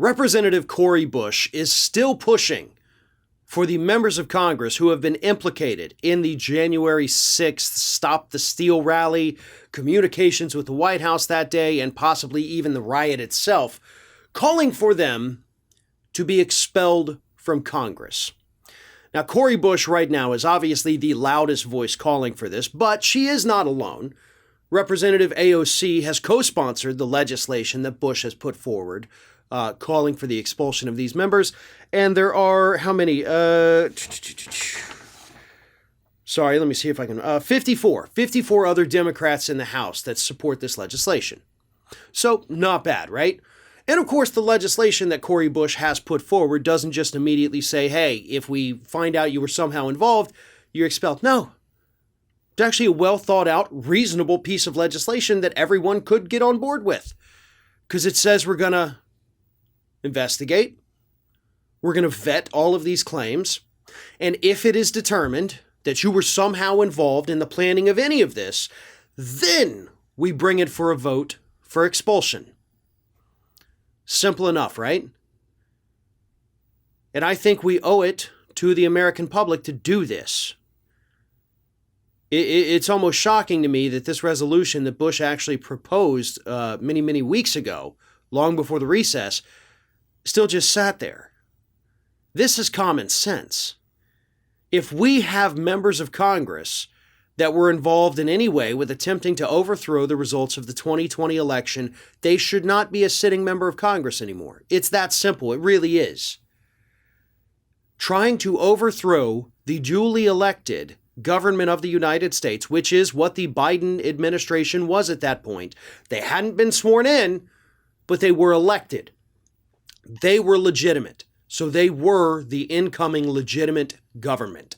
Representative Cori Bush is still pushing for the members of Congress who have been implicated in the January 6th Stop the Steal rally, communications with the White House that day, and possibly even the riot itself, calling for them to be expelled from Congress. Now, Cori Bush right now is obviously the loudest voice calling for this, but she is not alone. Representative AOC has co-sponsored the legislation that Bush has put forward, calling for the expulsion of these members. And there are, how many? Sorry, let me see if I can. 54 other Democrats in the House that support this legislation. So, not bad, right? And of course, the legislation that Cori Bush has put forward doesn't just immediately say, hey, if we find out you were somehow involved, you're expelled. No. It's actually a well thought out, reasonable piece of legislation that everyone could get on board with. Because it says we're going to investigate, we're going to vet all of these claims, and if it is determined that you were somehow involved in the planning of any of this, then we bring it for a vote for expulsion. Simple enough, right? And I think we owe it to the American public to do this. It's almost shocking to me that this resolution that Bush actually proposed many weeks ago, long before the recess, still just sat there. This is common sense. If we have members of Congress that were involved in any way with attempting to overthrow the results of the 2020 election, they should not be a sitting member of Congress anymore. It's that simple. It really is. Trying to overthrow the duly elected government of the United States, which is what the Biden administration was at that point. They hadn't been sworn in, but they were elected. They were legitimate. So they were the incoming legitimate government.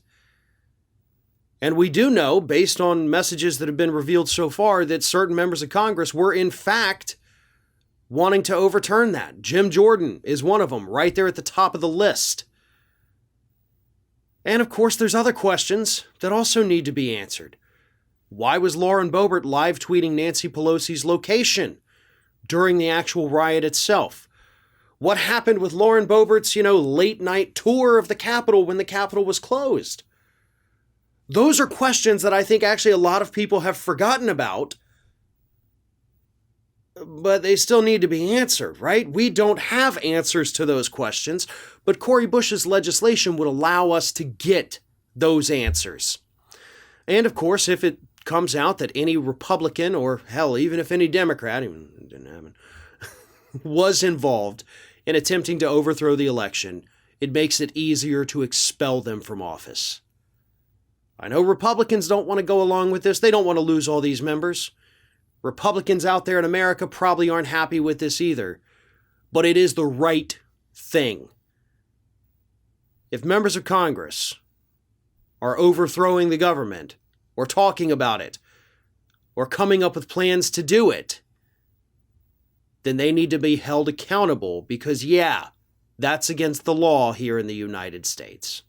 And we do know, based on messages that have been revealed so far, that certain members of Congress were in fact wanting to overturn that. Jim Jordan is one of them, right there at the top of the list. And of course, there's other questions that also need to be answered. Why was Lauren Boebert live tweeting Nancy Pelosi's location during the actual riot itself? What happened with Lauren Boebert's, late night tour of the Capitol when the Capitol was closed? Those are questions that I think actually a lot of people have forgotten about, but they still need to be answered, right? We don't have answers to those questions, but Cori Bush's legislation would allow us to get those answers. And of course, if it comes out that any Republican, or hell, even if any Democrat, even didn't happen, was involved in attempting to overthrow the election, it makes it easier to expel them from office. I know Republicans don't want to go along with this. They don't want to lose all these members. Republicans out there in America probably aren't happy with this either. But it is the right thing. If members of Congress are overthrowing the government, or talking about it, or coming up with plans to do it, then they need to be held accountable because, that's against the law here in the United States.